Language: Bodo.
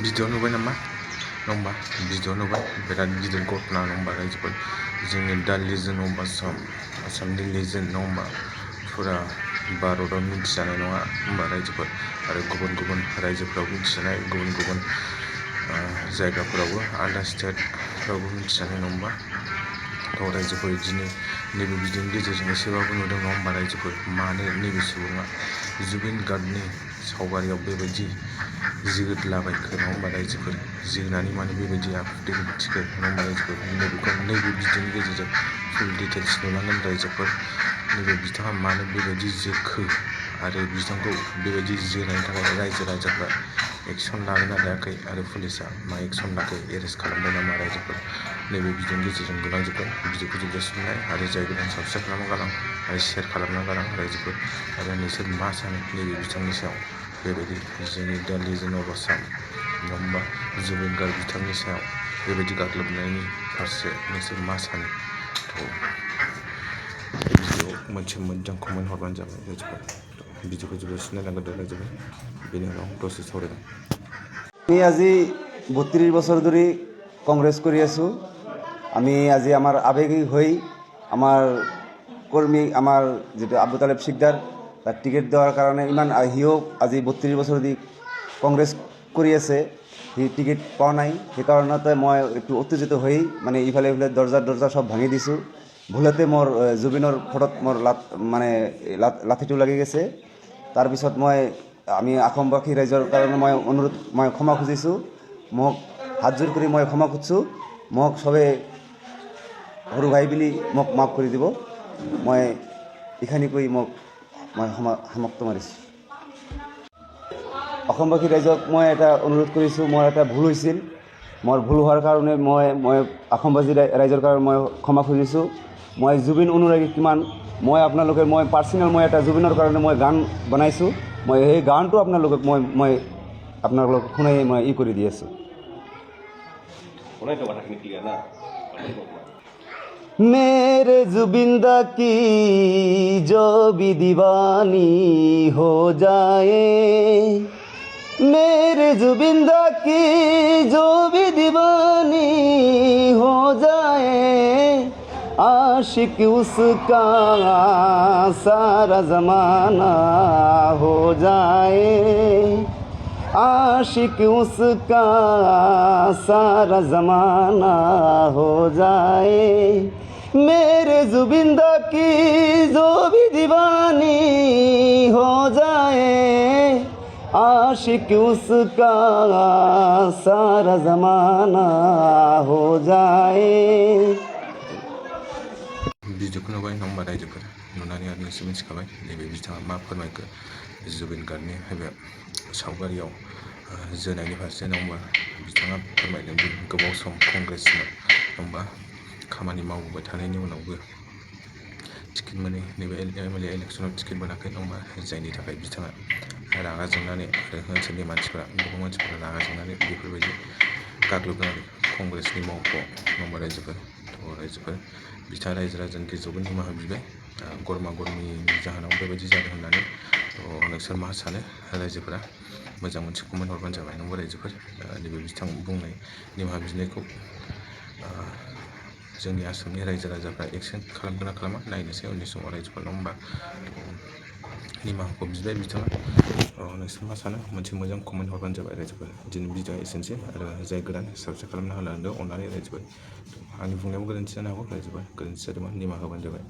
भिडिअ नुबाय नामा नङा भिडिअ नुबाय बिराद गिदिर घटना नङा रायजोफोर जोंनि दा लिजेन्ड अफ आसामनि लिजेन्ड नङा फुरा भारताव मिथिजानाय नङा होमबा रायजोफोर आरो गुबुन गुबुन रायजोफोराव मिथिजानाय गुबुन गुबुन जायगाफोरावबो आलदा स्टेटफ्रावबो मिथिजानाय नङा थ' रायजोफोर दिनै नैबे भिडिअनि गेजेरजों एसेबाबो नुदों नङा होमबा रायजोफोर मानो नैबे सुबुङा जुबिन गार्गनि सावगारियाव बेबायदि जोदलाबायखो नङा होमबा रायजोफोर जोनानै मानो बेबायदि आखु दिन्थिखो नङा होमबा रायजोफोर नैबे भिडिअनि गेजेरजों फुल डिटेल्स नुलांगोन रायजोफोर नैबे बिथाङा मानो बेबायदि जोखो आरो बिथांखौ बेबायदि जोनायनि थाखाय रायजो राजाफ्रा एक्सन लागोन ना लायाखै आरो पुलिसा मा एक्सन लाखै एरेस्ट खालामबाय नामा रायजोफोर नैबे भिडिअनि गेजेरजों नुलांजोबगोन भिडिअखौ जोबजासिमनाय आरो जाय गोदान साबस्क्राइब खालामना गालां आरो शेयार खालामना गालां रायजोफोर आरो नोंसोर मा सानो नैबे बिथांनि सायाव बेबायदि जोंनि दा लिजेन्ड अफ आसाम नङा होमबा जुबिन गार्ग बिथांनि सायाव बेबायदि गाग्लोबनायनि फारसे नोंसोर मा सानो भिडिअ मोनसे मोजां कमेन्ट हरबानो जाबाय रायजोफोर भिडिअखौ जोबजासिम नायलांगोन रायजोफोर बेनि उनाव दसे सावरायगोन আমি আজি 32 বছর ধরে কংগ্রেস কৰি আছোঁ আমি আজি আমাৰ আবেগিক হৈ আমাৰ কৰ্মী আমাৰ যেটো আবু তালেব শিকদাৰ তাক টিকেট দেওয়ার কারণে ইমান হিও আজি 32 বছর ধরে কংগ্রেস কৰি আছে হি টিকেট পাওয়া নাই সেই কারণতে মই একটু উত্তেজিত হই মানে ইফালে ইফালে দরজা সব ভাঙি দিছো ভুলতে মোর জুবিনৰ ফটোত মোর মানে লাঠিটো লাগি গেছে তাৰ পিছত আমি অসমবাসী ৰাইজৰ কাৰণে মই ক্ষমা খুজিছোঁ মোক হাত জোৰ কৰি মই ক্ষমা খুজিছোঁ মোক সবে সৰু ভাই বুলি মোক মাফ কৰি দিব মই এইখানি কৈ মই সমাপ্ত মাৰিছোঁ অসমবাসী ৰাইজক মই এটা অনুৰোধ কৰিছোঁ মোৰ এটা ভুল হৈছিল মোৰ ভুল হোৱাৰ কাৰণে মই অসমবাসী ৰাইজৰ কাৰণে মই ক্ষমা খুজিছোঁ মই জুবিন অনুৰাগী কিমান মই আপোনালোকে মই পাৰ্সোনেল মই এটা জুবিনৰ কাৰণে মই গান বনাইছোঁ মই এই গানটো আপোনালোকক মই আপোনালোকক শুনাই মই কৰি দি আছোঁ मेरे जुबिंदा की जो भी दीवानी हो जाए मेरे जुबिंदा की जो भी दीवानी हो जाए आशिक उसका सारा ज़माना हो जाए आशिक उसका सारा ज़माना हो जाए मेरे जुबिंदा की जो भी दीवानी हो जाए आशिक उसका सारा ज़माना हो जाए भिडिअखौ नुबाय नङा होमबा रायजोफोर नुनानै आरो नोंसोर मिथिखाबाय नैबे बिथाङा मा फोरमायखो जुबिन गार्गनि बे सावगारियाव जोनायनि फारसे नङा होमबा बिथाङा फोरमायदों दि गोबाव सम कंग्रेसनो नङा होमबा खामानि मावबोबाय थानायनि उनावबो टिकेट मोनै नैबे एमएलए इलेक्सनाव टिकेट मोनाखै नङा होमबा जायनि थाखाय बिथाङा रागा जोंनानै आरो ओनसोलनि मानसिफोरा गोबां मानसिफोरा रागा जोंनानै बेफोरबायदि गाग्लोबनानै कंग्रेसनि मावख' नङा होमबा रायजोफोर बिथाङा रायजो राजानि गेजेरावबो निमाहा बिबाय गरमा गरमिनि जाहोनाव बेबायदि जादों होननानै नोंसोर मा सानो रायजोफोरा मोजां मोनसे कमेन्ट हरबानो जाबाय नंगौ रायजोफोर नैबे बिथां बुंनाय निमाहा बिनायखौ जोंनि आसामनि रायजो राजाफ्रा एक्सेप्ट खालामगोन ना खालामा नायनोसै उननि समाव रायजोफोर नङा होमबा निमाहाखौ बिबाय बिथाङा नोंसोर मा सानो मोनसे मोजां कमेन्ट हरबानो जाबाय रायजोफोर दिनै भिडिअआ एसेनोसै आरो जाय गोदान साबस्क्राइब खालामना होलांदो अननानै रायजोफोर आंनि बुंनायाव गोरोन्थि जानो हागौ रायजोफोर गोरोन्थि जादोंबा निमाहा होबानो जाबाय